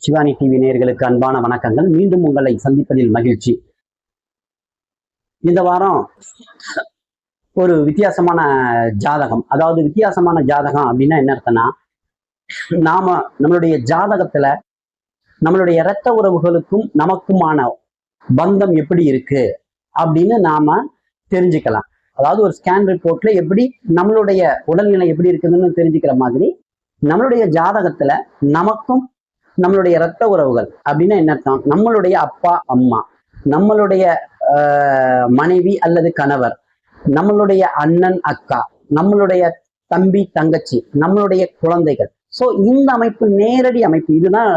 Shivani TV நேயர்களுக்கு அன்பான வணக்கங்கள். மீண்டும் உங்களை சந்திப்பதில் மகிழ்ச்சி. இந்த வாரம் ஒரு வித்தியாசமான ஜாதகம், அதாவது வித்தியாசமான ஜாதகம் அப்படின்னா என்ன அர்த்தம்னா, நம்மளுடைய ஜாதகத்துல நம்மளுடைய இரத்த உறவுகளுக்கும் நமக்குமான பந்தம் எப்படி இருக்கு அப்படின்னு நாம தெரிஞ்சுக்கலாம். அதாவது ஒரு ஸ்கேன் ரிப்போர்ட்ல எப்படி நம்மளுடைய உடல்நிலை எப்படி இருக்குதுன்னு தெரிஞ்சுக்கிற மாதிரி நம்மளுடைய ஜாதகத்துல நமக்கும் நம்மளுடைய இரத்த உறவுகள் அப்படின்னா என்ன அர்த்தம், நம்மளுடைய அப்பா அம்மா, நம்மளுடைய மனைவி அல்லது கணவர், நம்மளுடைய அண்ணன் அக்கா, நம்மளுடைய தம்பி தங்கச்சி, நம்மளுடைய குழந்தைகள். ஸோ இந்த அமைப்பு நேரடி அமைப்பு, இதுதான்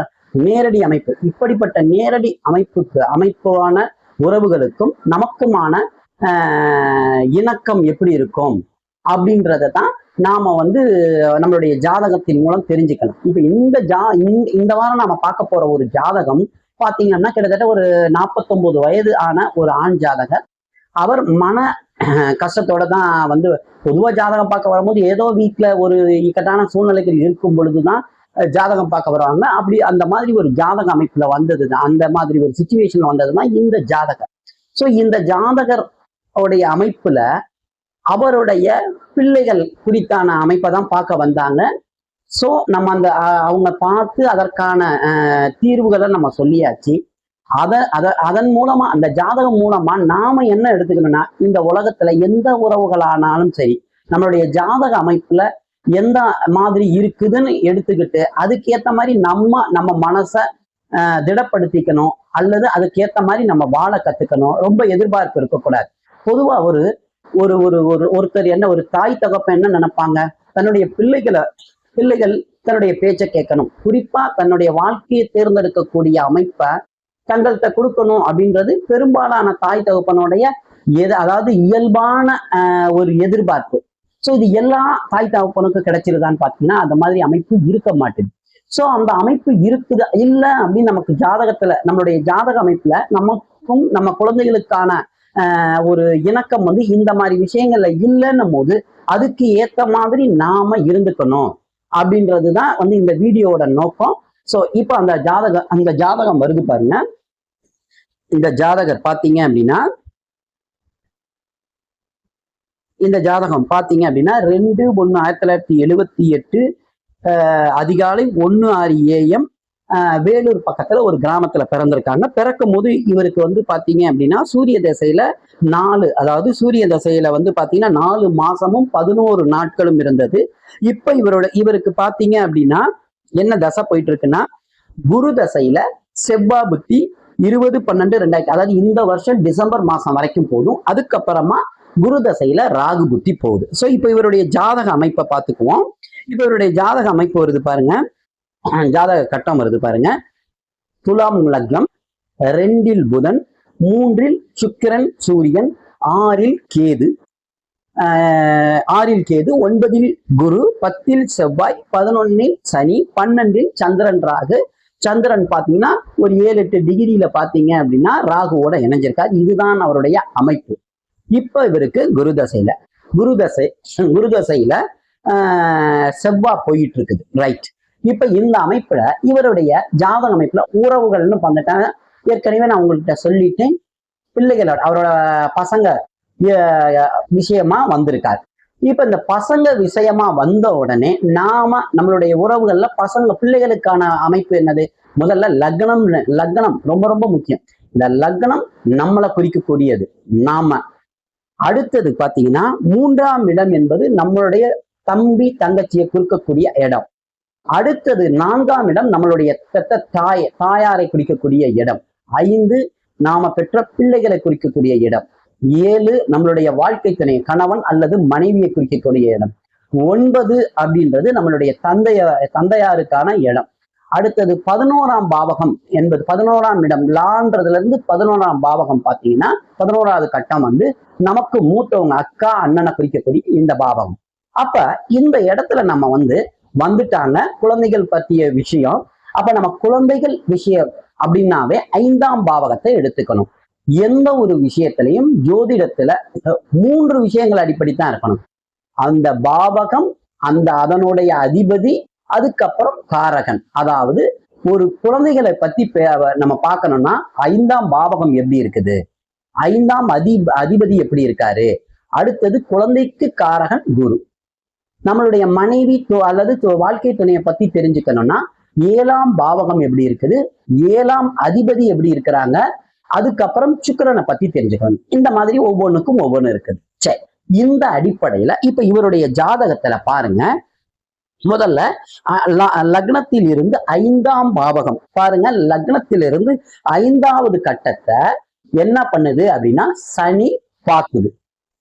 நேரடி அமைப்பு. இப்படிப்பட்ட நேரடி அமைப்பான உறவுகளுக்கும் நமக்குமான இணக்கம் எப்படி இருக்கும் அப்படின்றத தான் நாம நம்மளுடைய ஜாதகத்தின் மூலம் தெரிஞ்சுக்கலாம். இப்ப இந்த வாரம் நாம பார்க்க போற ஒரு ஜாதகம் பாத்தீங்கன்னா கிட்டத்தட்ட ஒரு 49 வயது ஆன ஒரு ஆண் ஜாதகர். அவர் மன கஷ்டத்தோட தான் பொதுவா ஜாதகம் பார்க்க வரும்போது ஏதோ வீட்டுல ஒரு இக்கட்டான சூழ்நிலைகள் இருக்கும் பொழுதுதான் ஜாதகம் பார்க்க வருவாங்க. அப்படி அந்த மாதிரி ஒரு ஜாதக அமைப்புல வந்ததுதான், அந்த மாதிரி ஒரு சிச்சுவேஷன் வந்ததுதான் இந்த ஜாதகர். ஸோ இந்த ஜாதகர் உடைய அமைப்புல அவருடைய பிள்ளைகள் குறித்தான அமைப்பை தான் பார்க்க வந்தாங்க. ஸோ நம்ம அவங்க பார்த்து அதற்கான தீர்வுகளை நம்ம சொல்லியாச்சு. அதன் மூலமா, அந்த ஜாதகம் மூலமா நாம என்ன எடுத்துக்கணும்னா, இந்த உலகத்துல எந்த உறவுகளானாலும் சரி, நம்மளுடைய ஜாதக அமைப்புல எந்த மாதிரி இருக்குதுன்னு எடுத்துக்கிட்டு அதுக்கேத்த மாதிரி நம்ம மனசை திடப்படுத்திக்கணும், அல்லது அதுக்கேத்த மாதிரி நம்ம வாழ கத்துக்கணும். ரொம்ப எதிர்பார்ப்பு இருக்கக்கூடாது. பொதுவா ஒருத்தர் என்ன, ஒரு தாய் தகப்பன் என்ன நினைப்பாங்க, தன்னுடைய பிள்ளைகள் தன்னுடைய பேச்சை கேட்கணும், குறிப்பா தன்னுடைய வாழ்க்கையை தேர்ந்தெடுக்கக்கூடிய அமைப்பை தங்கள்கிட்ட கொடுக்கணும் அப்படின்றது பெரும்பாலான தாய் தகப்பனுடைய அதாவது இயல்பான ஒரு எதிர்பார்ப்பு. ஸோ இது எல்லா தாய் தகப்பனுக்கும் கிடைச்சிருதான்னு பார்த்தீங்கன்னா அந்த மாதிரி அமைப்பு இருக்க மாட்டேது. ஸோ அந்த அமைப்பு இருக்குதா இல்லை அப்படின்னு நமக்கு ஜாதகத்துல, நம்மளுடைய ஜாதக அமைப்புல நமக்கும் நம்ம குழந்தைகளுக்கான ஒரு இணக்கம் இந்த மாதிரி விஷயங்கள்ல இல்லைன்னும் போது அதுக்கு ஏத்த மாதிரி நாம இருந்துக்கணும் அப்படின்றதுதான் இந்த வீடியோவோட நோக்கம். ஸோ இப்போ அந்த ஜாதகம் வருது பாருங்க. இந்த ஜாதகர் பாத்தீங்க அப்படின்னா, இந்த ஜாதகம் பாத்தீங்க அப்படின்னா 2/1/1978 அதிகாலை 1:06 AM வேலூர் பக்கத்துல ஒரு கிராமத்துல பிறந்திருக்காங்க. பிறக்கும் போது இவருக்கு பாத்தீங்க அப்படின்னா சூரிய தசையில 4, அதாவது சூரிய தசையில பாத்தீங்கன்னா 4 மாசமும் 11 நாட்களும் இருந்தது. இப்ப இவருக்கு பாத்தீங்க அப்படின்னா என்ன தசை போயிட்டு இருக்குன்னா, குரு தசையில செவ்வாய் புத்தி 20/12/2000, அதாவது இந்த வருஷம் டிசம்பர் மாசம் வரைக்கும் போதும். அதுக்கப்புறமா குரு தசையில ராகு புத்தி போகுது. ஸோ இப்போ இவருடைய ஜாதக அமைப்பை பார்த்துக்குவோம். இப்போ இவருடைய ஜாதக அமைப்பு வருது பாருங்க, ஜாதக கட்டம் வருது பாருங்க. துலாம் லக்னம், 2இல் புதன், 3இல் சுக்கிரன் சூரியன், 6இல் கேது, 9இல் குரு, 10இல் செவ்வாய், 11இல் சனி, 12இல் சந்திரன் ராகு. சந்திரன் பாத்தீங்கன்னா ஒரு 7-8 டிகிரியில பாத்தீங்க அப்படின்னா ராகுவோட இணைஞ்சிருக்காரு. இதுதான் அவருடைய அமைப்பு. இப்ப இவருக்கு குரு தசையில செவ்வாய் போயிட்டு இருக்குது, ரைட். இப்ப இந்த அமைப்புல இவருடைய ஜாதக அமைப்புல உறவுகள்னு பார்த்துட்டாங்க. ஏற்கனவே நான் உங்கள்கிட்ட சொல்லிட்டேன், பிள்ளைகளோட அவரோட பசங்க விஷயமா வந்திருக்காரு. இப்ப இந்த பசங்க விஷயமா வந்த உடனே நம்மளுடைய உறவுகள்ல பிள்ளைகளுக்கான அமைப்பு என்னது, முதல்ல லக்னம் ரொம்ப ரொம்ப முக்கியம். இந்த லக்னம் நம்மளை குறிக்கக்கூடியது. அடுத்தது பாத்தீங்கன்னா 3ஆம் இடம் என்பது நம்மளுடைய தம்பி தங்கச்சியை குறிக்கக்கூடிய இடம். அடுத்தது 4ஆம் இடம் நம்மளுடைய தாயாரை குறிக்கக்கூடிய இடம். 5 நாம பெற்ற பிள்ளைகளை குறிக்கக்கூடிய இடம். 7 நம்மளுடைய வாழ்க்கை துணை, கணவன் அல்லது மனைவியை குறிக்கக்கூடிய இடம். 9 அப்படின்றது நம்மளுடைய தந்தையாருக்கான இடம். அடுத்தது 11ஆம் பாவகம் என்பது 11ஆம் இடம், லான்றதுல இருந்து 11ஆம் பாவகம் பாத்தீங்கன்னா 11வது கட்டம் நமக்கு மூத்தவங்க, அக்கா அண்ணனை குறிக்கக்கூடிய இந்த பாவகம். அப்ப இந்த இடத்துல நம்ம வந்துட்டாங்க குழந்தைகள் பற்றிய விஷயம். அப்ப நம்ம குழந்தைகள் விஷயம் அப்படின்னாவே 5ஆம் பாவகத்தை எடுத்துக்கணும். எந்த ஒரு விஷயத்திலையும் ஜோதிடத்துல 3 விஷயங்கள் அடிப்படைத்தான் இருக்கணும். அந்த பாவகம், அதனுடைய அதிபதி, அதுக்கப்புறம் காரகன். அதாவது ஒரு குழந்தைகளை பத்தி நம்ம பார்க்கணும்னா 5ஆம் பாவகம் எப்படி இருக்குது, 5ஆம் அதிபதி எப்படி இருக்காரு, அடுத்தது குழந்தைக்கு காரகன் குரு. நம்மளுடைய மனைவி அல்லது வாழ்க்கை துணையை பத்தி தெரிஞ்சுக்கணும்னா 7ஆம் பாவகம் எப்படி இருக்குது, 7ஆம் அதிபதி எப்படி இருக்கிறாங்க, அதுக்கப்புறம் சுக்கிரனை பத்தி தெரிஞ்சுக்கணும். இந்த மாதிரி ஒவ்வொன்றுக்கும் ஒவ்வொன்று இருக்குது. சரி, இந்த அடிப்படையில இப்ப இவருடைய ஜாதகத்துல பாருங்க, முதல்ல லக்னத்தில் இருந்து 5ஆம் பாவகம் பாருங்க, லக்னத்திலிருந்து 5வது கட்டத்தை என்ன பண்ணுது அப்படின்னா சனி பாக்குது.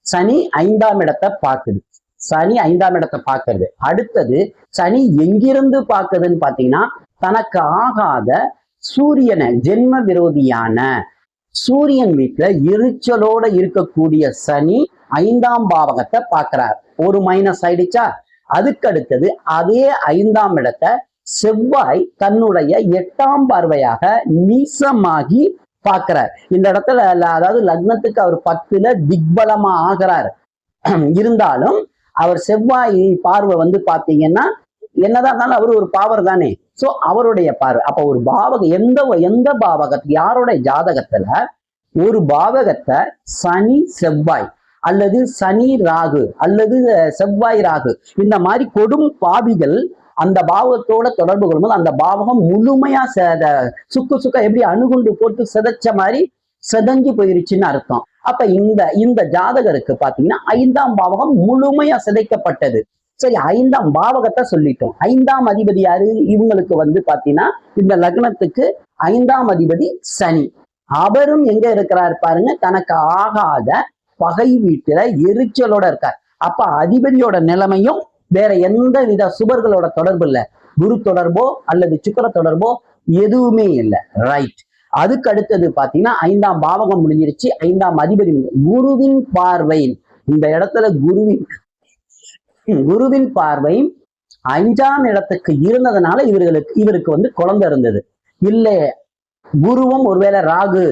சனி 5ஆம் இடத்தை பாக்குது. சனி 5ஆம் இடத்தை பாக்குறது. அடுத்தது சனி எங்கிருந்து பாக்குதுன்னு பாத்தீங்கன்னா தனக்கு ஆகாத சூரியனை, ஜென்ம விரோதியான சூரியன் வீட்டுல எரிச்சலோட இருக்கக்கூடிய சனி 5ஆம் பாவகத்தை பாக்குறார். ஒரு மைனஸ் ஆயிடுச்சா? அதுக்கு அடுத்தது அதே 5ஆம் இடத்தை செவ்வாய் தன்னுடைய 8ஆம் பார்வையாக நீசமாகி பார்க்கிறார். இந்த இடத்துல அதாவது லக்னத்துக்கு அவர் 10ல திக்பலமா ஆகிறார். இருந்தாலும் அவர் செவ்வாய் பார்வை வந்து பாத்தீங்கன்னா என்னதான் இருந்தாலும் அவர் ஒரு பாவர் தானே. சோ அவருடைய பார்வை அப்ப ஒரு பாவகம் எந்த பாவகத்து யாரோட ஜாதகத்துல ஒரு பாவகத்தை சனி செவ்வாய் அல்லது சனி ராகு அல்லது செவ்வாய் ராகு இந்த மாதிரி கொடும் பாவிகள் அந்த பாவகத்தோட தொடர்பு கொள்ளும்போது அந்த பாவகம் முழுமையா சுக்க எப்படி அணுகுண்டு போட்டு சிதைச்ச மாதிரி சிதைஞ்சு போயிருச்சுன்னு அர்த்தம். அப்ப இந்த ஜாதகருக்கு பாத்தீங்கன்னா 5ஆம் பாவகம் முழுமையா சிதைக்கப்பட்டது. சரி, 5ஆம் பாவகத்தை சொல்லிட்டோம். 5ஆம் அதிபதி யாரு? இவங்களுக்கு வந்து பாத்தீங்கன்னா இந்த லக்னத்துக்கு 5ஆம் அதிபதி சனி. அவரும் எங்க இருக்கிறார் பாருங்க, தனக்கு ஆகாத பகை வீட்டுல எரிச்சலோட இருக்கார். அப்ப அதிபதியோட நிலைமையும் வேற எந்த வித சுபர்களோட தொடர்பு இல்லை. குரு தொடர்போ அல்லது சுக்கிர தொடர்போ எதுவுமே இல்லை. ரைட். அதுக்கு அடுத்தது பாத்தீங்கன்னா 5ஆம் பாவகம் முடிஞ்சிருச்சு. 5ஆம் அதிபதி குருவின் பார்வை, இந்த இடத்துல குருவின் பார்வை 5ஆம் இடத்துக்கு இருந்ததுனால இவருக்கு வந்து குழந்தை இருந்தது. இல்ல குருவும் ஒருவேளை ராகு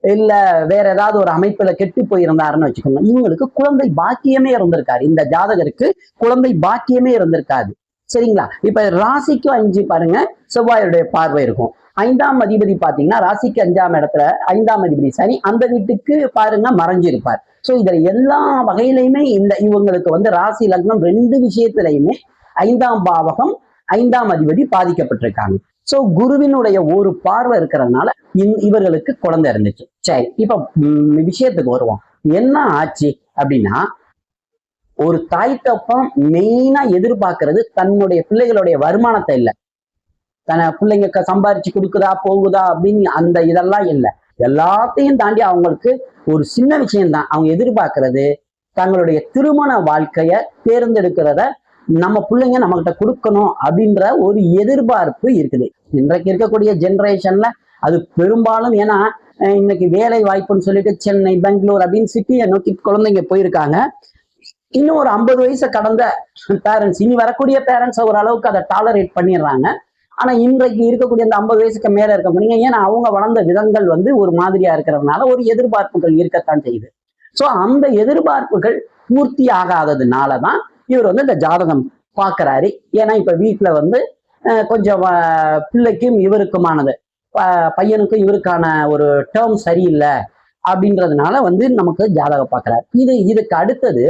இல்ல வேற ஏதாவது ஒரு அமைப்புல கெட்டு போயிருந்தாருன்னு வச்சுக்கோங்க, இவங்களுக்கு குழந்தை பாக்கியமே இருந்திருக்காரு. இந்த ஜாதகருக்கு குழந்தை பாக்கியமே இருந்திருக்காது. சரிங்களா? இப்ப ராசிக்கு 5 பாருங்க, செவ்வாயுடைய பார்வை இருக்கும். 5ஆம் அதிபதி பாத்தீங்கன்னா ராசிக்கு 5ஆம் இடத்துல 5ஆம் அதிபதி சனி அந்த வீட்டுக்கு பாருங்க மறைஞ்சிருப்பார். சோ இதுல எல்லா வகையிலையுமே இவங்களுக்கு வந்து ராசி லக்னம் 2 விஷயத்திலையுமே 5ஆம் பாவகம் 5ஆம் அதிபதி பாதிக்கப்பட்டிருக்காங்க. சோ குருவினுடைய ஒரு பார்வை இருக்கிறதுனால இவர்களுக்கு குழந்தை இருந்துச்சு. சரி, இப்ப விஷயத்துக்கு வருவோம். என்ன ஆச்சு அப்படின்னா, ஒரு தாய் தப்பம் மெயினா எதிர்பார்க்கறது தன்னுடைய பிள்ளைகளுடைய வருமானத்தை இல்லை, தன பிள்ளைங்க சம்பாரிச்சு கொடுக்குதா போகுதா அப்படின்னு அந்த இதெல்லாம் இல்லை. எல்லாத்தையும் தாண்டி அவங்களுக்கு ஒரு சின்ன விஷயம்தான் அவங்க எதிர்பார்க்கறது, தங்களுடைய திருமண வாழ்க்கைய தேர்ந்தெடுக்கிறத நம்ம பிள்ளைங்க நம்ம கிட்ட கொடுக்கணும் அப்படின்ற ஒரு எதிர்பார்ப்பு இருக்குது. இன்றைக்கு இருக்கக்கூடிய ஜெனரேஷன்ல அது பெரும்பாலும், ஏன்னா இன்னைக்கு வேலை வாய்ப்புன்னு சொல்லிட்டு சென்னை, பெங்களூர் அப்படின்னு சிட்டியை நோக்கி குழந்தைங்க போயிருக்காங்க. இன்னும் ஒரு 50 வயசை கடந்த பேரண்ட்ஸ், இனி வரக்கூடிய பேரண்ட்ஸ் ஓரளவுக்கு அதை டாலரேட் பண்ணிடுறாங்க. ஆனா இன்றைக்கு இருக்கக்கூடிய அந்த 50 வயசுக்கு மேல இருக்க முடியுங்க, ஏன்னா அவங்க வளர்ந்த விதங்கள் வந்து ஒரு மாதிரியா இருக்கிறதுனால ஒரு எதிர்பார்ப்புகள் இருக்கத்தான் செய்யுது. சோ அந்த எதிர்பார்ப்புகள் பூர்த்தி ஆகாததுனாலதான் இவர் வந்து இந்த ஜாதகம் பாக்குறாரு. ஏன்னா இப்ப வீட்டுல வந்து கொஞ்சம் பிள்ளைக்கும் இவருக்குமானது, பையனுக்கும் இவருக்கான ஒரு டேர்ம் சரியில்லை அப்படின்றதுனால வந்து நமக்கு ஜாதகம் பார்க்கிறார். இதுக்கு அடுத்தது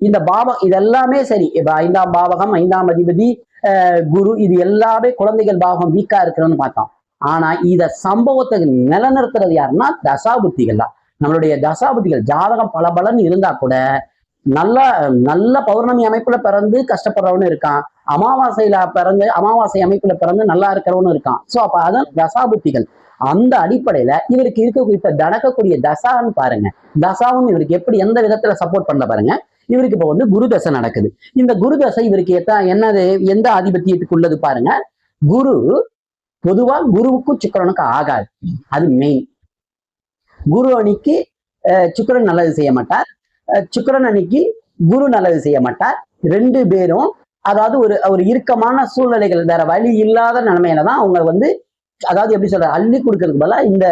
இந்த பாவம் இதெல்லாமே சரி. இப்ப 5ஆம் பாவகம் 5ஆம் அதிபதி குரு இது எல்லாமே குழந்தைகள் பாவகம் வீக்கா இருக்கிறன்னு பார்த்தோம். ஆனா இத சம்பவத்தை நிலநிறுத்துறது யாருன்னா தசாபுத்திகள் தான். நம்மளுடைய தசாபுத்திகள் ஜாதகம் பலன்னு இருந்தா கூட நல்ல பௌர்ணமி அமைப்புல பிறந்து கஷ்டப்படுறவனு இருக்கான், அமாவாசை அமைப்புல பிறந்து நல்லா இருக்கிறவனு இருக்கான். சோ அப்ப அதான் தசாபுத்திகள். அந்த அடிப்படையில இவருக்கு இப்ப நடக்கக்கூடிய தசான்னு பாருங்க, தசாவும் இவருக்கு எப்படி எந்த விதத்துல சப்போர்ட் பண்ணல பாருங்க. இவருக்கு இப்ப வந்து குரு தசை நடக்குது. இந்த குரு தசை இவருக்கு என்னது எந்த ஆதிபத்தியத்துக்கு உள்ளது பாருங்க. குரு பொதுவா குருவுக்கும் சுக்கிரனுக்கு ஆகாது, அது மெயின். குரு அணிக்கு சுக்கிரன் நல்லது செய்ய மாட்டார், சுக்கிரன் அன்னைக்கு குரு நல்லது செய்ய மாட்டார். 2 பேரும் அதாவது ஒரு இறுக்கமான சூழ்நிலைகள், வேற வழி இல்லாத நிலைமையிலதான் அவங்க வந்து, அதாவது எப்படி சொல்ற, அள்ளி கொடுக்கறதுக்கு பதிலா இந்த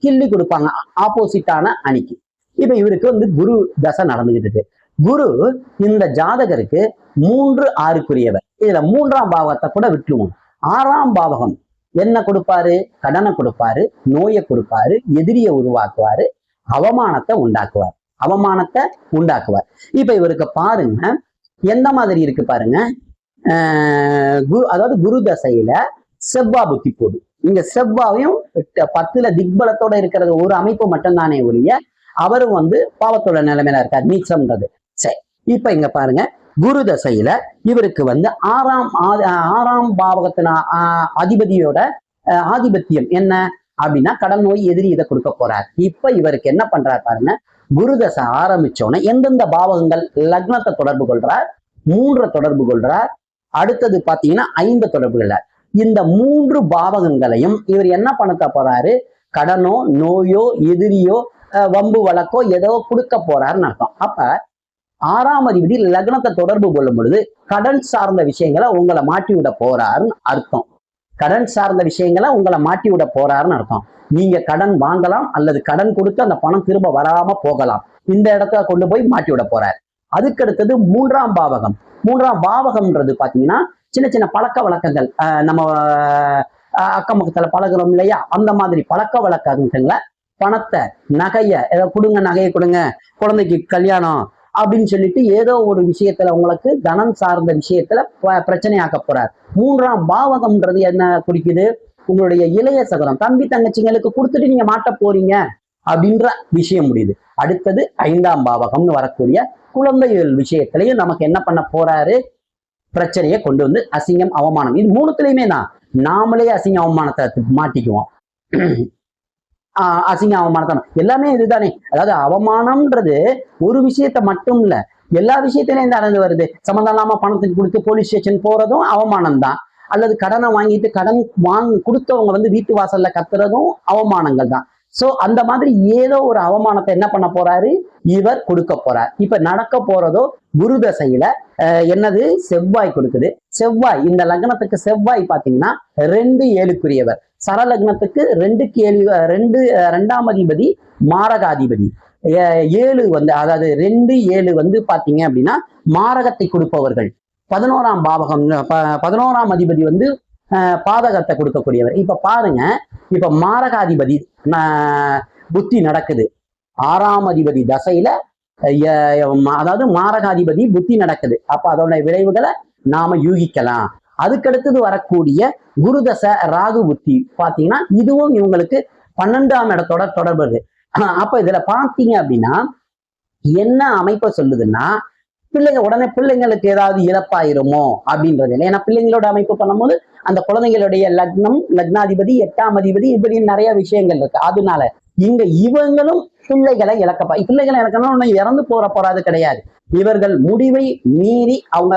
கிள்ளி கொடுப்பாங்க ஆப்போசிட்டான அணிக்கு. இப்ப இவருக்கு வந்து குரு தசை நடந்துகிட்டு இருக்கு. குரு இந்த ஜாதகருக்கு 3, 6க்குரியவர். இதுல 3ஆம் பாவகத்தை கூட விட்டுருவோம். 6ஆம் பாவகம் என்ன கொடுப்பாரு? கடனை கொடுப்பாரு, நோயை கொடுப்பாரு, எதிரியை உருவாக்குவாரு, அவமானத்தை உண்டாக்குவார். இப்ப இவருக்கு பாருங்க எந்த மாதிரி இருக்கு பாருங்க. அதாவது குரு தசையில செவ்வா புத்தி போடு. இங்க செவ்வாயும் 10ல திக்பலத்தோட இருக்கிறது ஒரு அமைப்பு மட்டும்தானே ஒழிய அவரும் பாவத்தோட நிலைமையில இருக்கார், நீச்சம்ன்றது. சரி, இப்ப இங்க பாருங்க குரு தசையில இவருக்கு ஆறாம் பாவகத்தின அதிபதியோட ஆதிபத்தியம் என்ன அப்படின்னா கடன் நோய் எதிரி இதை கொடுக்க போறார். இப்ப இவருக்கு என்ன பண்றாரு பாருங்க, குரு தசை ஆரம்பிச்சோன்னே எந்தெந்த பாவகங்கள் லக்னத்தை தொடர்பு கொள்றார், 3 தொடர்பு கொள்றார், அடுத்தது பாத்தீங்கன்னா 5 தொடர்பு கொள்றார். இந்த 3 பாவகங்களையும் இவர் என்ன பண்ண போறாரு? கடனோ நோயோ எதிரியோ வம்பு வழக்கோ ஏதோ கொடுக்க போறாருன்னு அர்த்தம். அப்ப 6ஆம் அதிபதி லக்னத்தை தொடர்பு கொள்ளும் பொழுது கடன் சார்ந்த விஷயங்களை உங்களை மாட்டி விட போறாருன்னு அர்த்தம். நீங்க கடன் வாங்கலாம் அல்லது கடன் கொடுத்து அந்த பணம் திரும்ப வராம போகலாம். இந்த இடத்துல கொண்டு போய் மாட்டி விட போறாரு. அதுக்கடுத்தது 3ஆம் பாவகம். 3ஆம் பாவகம்ன்றது பாத்தீங்கன்னா சின்ன சின்ன பழக்க வழக்கங்கள், நம்ம அக்கம் பக்கத்துல பழகிறோம் இல்லையா, அந்த மாதிரி பழக்க வழக்கங்கள்ல பணத்தை நகைய கொடுங்க, நகையை கொடுங்க, குழந்தைக்கு கல்யாணம் அப்படின்னு சொல்லிட்டு ஏதோ ஒரு விஷயத்துல உங்களுக்கு தனம் சார்ந்த விஷயத்துல பிரச்சனையாக்க போறார். 3ஆம் பாவகம்ன்றது என்ன குறிக்குது? உங்களுடைய இளைய சகோதரம் தம்பி தங்கச்சிங்களுக்கு கொடுத்துட்டு நீங்க மாட்ட போறீங்க அப்படின்ற விஷயம் முடியுது. அடுத்தது 5ஆம் பாவகம்னு வரக்கூடிய குழந்தைகள் விஷயத்திலையும் நமக்கு என்ன பண்ண போறாரு? பிரச்சனையை கொண்டு அசிங்கம் அவமானம், இது 3த்துலயுமே தான் நாமளே அசிங்க அவமானத்தை மாட்டிக்குவோம். அசிங்க அவமானத்தை எல்லாமே இதுதானே. அதாவது அவமானம்ன்றது ஒரு விஷயத்த மட்டும் இல்ல, எல்லா விஷயத்திலையும் நடந்து வருது. சம்மந்தம் இல்லாம பணத்துக்கு கொடுத்து போலீஸ் ஸ்டேஷன் போறதும் அவமானம் தான். அல்லது கடனை வாங்கிட்டு கடன் கொடுத்தவங்க வீட்டு வாசல்ல கத்துறதும் அவமானங்கள் தான். சோ அந்த மாதிரி ஏதோ ஒரு அவமானத்தை என்ன பண்ண போறாரு? இவர் கொடுக்க போறார். இப்ப நடக்க போறதோ குரு தசையில என்னது? செவ்வாய் கொடுக்குது. செவ்வாய் இந்த லக்னத்துக்கு செவ்வாய் பாத்தீங்கன்னா 2-7க்குரியவர். சர லக்னத்துக்கு 2-2ஆம் அதிபதி மாரகாதிபதி. 7 அதாவது 2-7 பாத்தீங்க அப்படின்னா மாரகத்தை கொடுப்பவர்கள். 11ஆம் பாவகம் 11ஆம் அதிபதி பாதகத்தை கொடுக்கக்கூடியவர். இப்ப பாருங்க, இப்ப மாரகாதிபதி புத்தி நடக்குது 6ஆம் அதிபதி தசையில, அதாவது மாரகாதிபதி புத்தி நடக்குது. அப்ப அதோட விளைவுகளை நாம யூகிக்கலாம். அதுக்கடுத்தது வரக்கூடிய குரு தசை ராகு புத்தி பாத்தீங்கன்னா இதுவும் இவங்களுக்கு 12ஆம் இடத்தோட தொடர்பு. அப்ப இதுல பாத்தீங்க அப்படின்னா என்ன அமைப்பை சொல்லுதுன்னா, உடனே பிள்ளைங்களுக்கு ஏதாவது இழப்பாயிருமோ அப்படின்றது இல்லை. ஏன்னா பிள்ளைங்களோட அமைப்பு பண்ணும்போது அந்த குழந்தைங்களுடைய லக்னாதிபதி 8ஆம் அதிபதி இப்படி நிறைய விஷயங்கள் இருக்கு. அதனால இங்க இவங்களும் பிள்ளைகளை இழக்கணும், இறந்து போறாது கிடையாது. இவர்கள் முடிவை மீறி அவங்க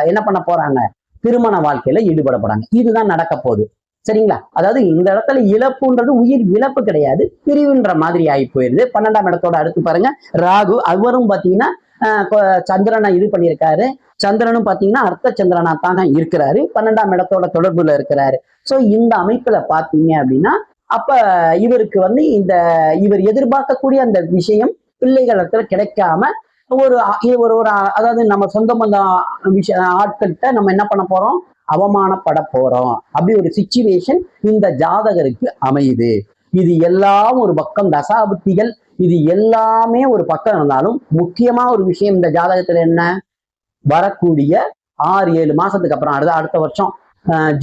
என்ன பண்ண போறாங்க? திருமண வாழ்க்கையில ஈடுபட போறாங்க. இதுதான் நடக்க போகுது. சரிங்களா? அதாவது இந்த இடத்துல இழப்புன்றது உயிர் இழப்பு கிடையாது, பிரிவுன்ற மாதிரி ஆகி போயிருது. 12ஆம் இடத்தோட அடுத்து பாருங்க ராகு, அவரும் பாத்தீங்கன்னா சந்திரனை இது பண்ணியிருக்காரு. சந்திரனும் பாத்தீங்கன்னா அர்த்த சந்திரனா தாங்க இருக்கிறாரு, 12ஆம் இடத்தோட தொடர்புல இருக்கிறாரு. சோ இந்த அமைப்புல பாத்தீங்க அப்படின்னா அப்ப இவருக்கு இவர் எதிர்பார்க்கக்கூடிய அந்த விஷயம் பிள்ளைகளத்துல கிடைக்காம ஒரு அதாவது நம்ம சொந்த பந்த ஆட்கள்கிட்ட நம்ம என்ன பண்ண போறோம்? அவமானப்பட போறோம். அப்படி ஒரு சிச்சுவேஷன் இந்த ஜாதகருக்கு அமையுது. இது எல்லாம் ஒரு பக்கம் தசாபுத்திகள், இது எல்லாமே ஒரு பக்கம் இருந்தாலும் முக்கியமா ஒரு விஷயம் இந்த ஜாதகத்துல என்ன? வரக்கூடிய 6-7 மாசத்துக்கு அப்புறம் அடுத்த வருஷம்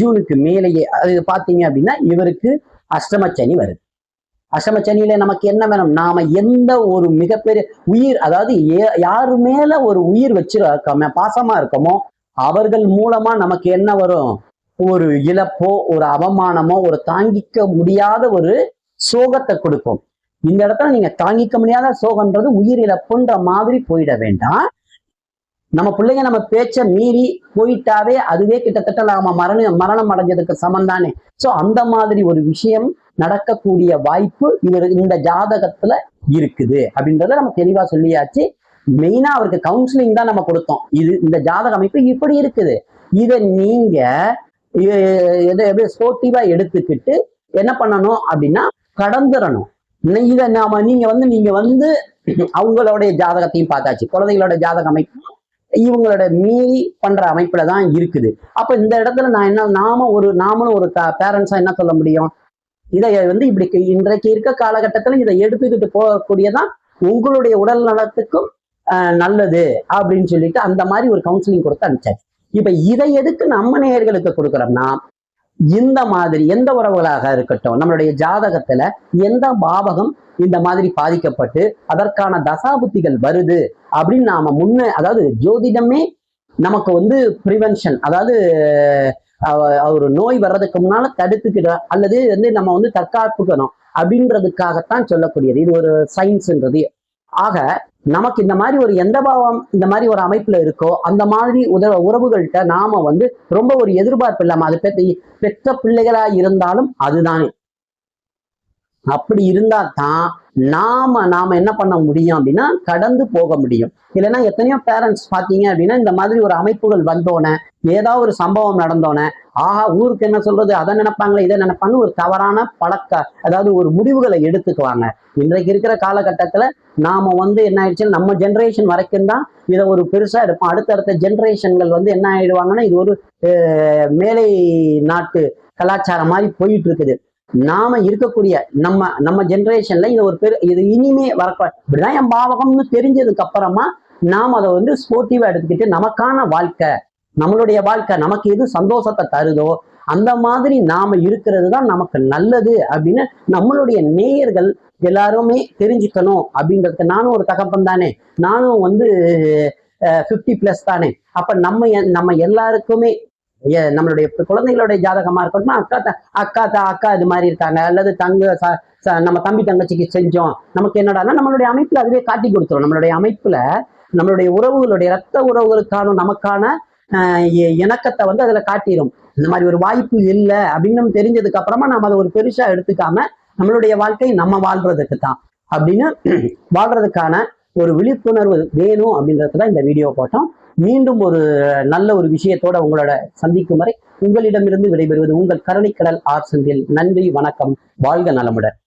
ஜூனுக்கு மேலேயே அது பாத்தீங்க அப்படின்னா இவருக்கு அஷ்டமச்சனி வருது. அஷ்டமச்சனியில நமக்கு என்ன வேணும்? நாம எந்த ஒரு மிகப்பெரிய உயிர், அதாவது யாரு மேல ஒரு உயிர் வச்சிருக்கோமோ, பாசமா இருக்கோமோ, அவர்கள் மூலமா நமக்கு என்ன வரும்? ஒரு இழப்போ ஒரு அவமானமோ ஒரு தாங்கிக்க முடியாத ஒரு சோகத்தை கொடுக்கும். இந்த இடத்துல நீங்க தாங்கிக்க முடியாத சோகன்றது உயிர் இழப்புன்ற மாதிரி போயிட வேண்டாம். நம்ம பிள்ளைங்க நம்ம பேச்ச மீறி போயிட்டாவே அதுவே கிட்டத்தட்ட நாம மரணம் அடைஞ்சதுக்கு சமம் தானே. சோ அந்த மாதிரி ஒரு விஷயம் நடக்கக்கூடிய வாய்ப்பு இந்த ஜாதகத்துல இருக்குது அப்படின்றத நம்ம தெளிவா சொல்லியாச்சு. மெயினா அவருக்கு கவுன்சிலிங் தான் நம்ம கொடுத்தோம். இந்த ஜாதக அமைப்பு இப்படி இருக்குது, இதை நீங்க ஸ்போர்ட்டிவா எடுத்துக்கிட்டு என்ன பண்ணணும் அப்படின்னா கடந்துடணும். இதை நீங்க அவங்களுடைய ஜாதகத்தையும் பார்த்தாச்சு, குழந்தைகளோட ஜாதக அமைப்பு இவங்களோட மீறி பண்ற அமைப்புல தான் இருக்குது. அப்ப இந்த இடத்துல நான் என்ன நாமளும் ஒரு பேரண்ட்ஸா என்ன சொல்ல முடியும்? இதை வந்து இப்படி இன்றைக்கு இருக்க காலகட்டத்துல இதை எடுத்துக்கிட்டு போகக்கூடியதான் உங்களுடைய உடல் நலத்துக்கும் நல்லது அப்படின்னு சொல்லிட்டு அந்த மாதிரி ஒரு கவுன்சிலிங் கொடுத்து அனுப்பிச்சாச்சு. இப்ப இதை எதுக்கு நம்ம நேயர்களுக்கு கொடுக்குறோம்னா, இந்த மாதிரி எந்த உறவுகளாக இருக்கட்டும், நம்மளுடைய ஜாதகத்துல எந்த பாவகம் இந்த மாதிரி பாதிக்கப்பட்டு அதற்கான தசாபுத்திகள் வருது அப்படின்னு நாம அதாவது ஜோதிடமே நமக்கு வந்து ப்ரிவென்ஷன், அதாவது ஒரு நோய் வர்றதுக்கு முன்னால தடுத்துக்கிற அல்லது வந்து நம்ம வந்து தற்காப்புக்கணும் அப்படின்றதுக்காகத்தான் சொல்லக்கூடியது. இது ஒரு சயின்ஸ்ன்றது. ஆக நமக்கு இந்த மாதிரி ஒரு எந்த பாவம் இந்த மாதிரி ஒரு அமைப்புல இருக்கோ அந்த மாதிரி உறவுகள்கிட்ட நாம வந்து ரொம்ப ஒரு எதிர்பார்ப்பு இல்லாம அது பெற்ற பிள்ளைகளா இருந்தாலும் அதுதானே. அப்படி இருந்தா தான் நாம என்ன பண்ண முடியும் அப்படின்னா கடந்து போக முடியும். இல்லைன்னா எத்தனையோ பேரண்ட்ஸ் பாத்தீங்க அப்படின்னா இந்த மாதிரி ஒரு அமைப்புகள் வந்தோன்னே, ஏதாவது ஒரு சம்பவம் நடந்தோன்னே, ஆஹா ஊருக்கு என்ன சொல்றது, அதை நினைப்பாங்களே இதை நினைப்பாங்க, ஒரு தவறான அதாவது ஒரு முடிவுகளை எடுத்துக்குவாங்க. இன்றைக்கு இருக்கிற காலகட்டத்துல நாம வந்து என்ன ஆயிடுச்சு, நம்ம ஜென்ரேஷன் வரைக்கும் தான் இதை ஒரு பெருசா எடுப்போம். அடுத்தடுத்த ஜென்ரேஷன்கள் வந்து என்ன ஆயிடுவாங்கன்னா இது ஒரு மேலை நாட்டு கலாச்சாரம் மாதிரி போயிட்டு இருக்குது. நாம இருக்கக்கூடிய நம்ம ஜென்ரேஷன்ல இது இனிமே இப்படிதான் என் பாவகம்னு தெரிஞ்சதுக்கு அப்புறமா நாம் அதை வந்து ஸ்போர்ட்டிவா எடுத்துக்கிட்டு நமக்கான வாழ்க்கை, நம்மளுடைய வாழ்க்கை நமக்கு எது சந்தோஷத்தை தருதோ அந்த மாதிரி நாம இருக்கிறது தான் நமக்கு நல்லது அப்படின்னு நம்மளுடைய நேயர்கள் எல்லாருமே தெரிஞ்சுக்கணும் அப்படின்றது. நானும் ஒரு தகப்பன் தானே, நானும் வந்து 50+ தானே. அப்ப நம்ம எல்லாருக்குமே நம்மளுடைய குழந்தைகளுடைய ஜாதகமா இருக்கட்டும், அக்கா இது மாதிரி இருக்காங்க, அல்லது நம்ம தம்பி தங்கச்சிக்கு செஞ்சோம், நமக்கு என்னடான்னா நம்மளுடைய அமைப்புல அதுவே காட்டி கொடுத்துரும். நம்மளுடைய அமைப்புல நம்மளுடைய உறவுகளுடைய ரத்த உறவுகளுக்கான நமக்கான இணக்கத்தை வந்து அதுல காட்டிடும். இந்த மாதிரி ஒரு வாய்ப்பு இல்லை அப்படின்னு தெரிஞ்சதுக்கு அப்புறமா நம்ம அதை ஒரு பெருசா எடுத்துக்காம நம்மளுடைய வாழ்க்கை நம்ம வாழ்றதுக்கு தான் அப்படின்னு வாழ்றதுக்கான ஒரு விழிப்புணர்வு வேணும் அப்படின்றதுதான் இந்த வீடியோ போட்டோம். மீண்டும் ஒரு நல்ல ஒரு விஷயத்தோட உங்களோட சந்திக்கும் வரை உங்களிடமிருந்து விடைபெறுவது உங்கள் கருணைக்கடல் ஆர் செந்தில். நன்றி, வணக்கம், வாழ்க நலமுடன்.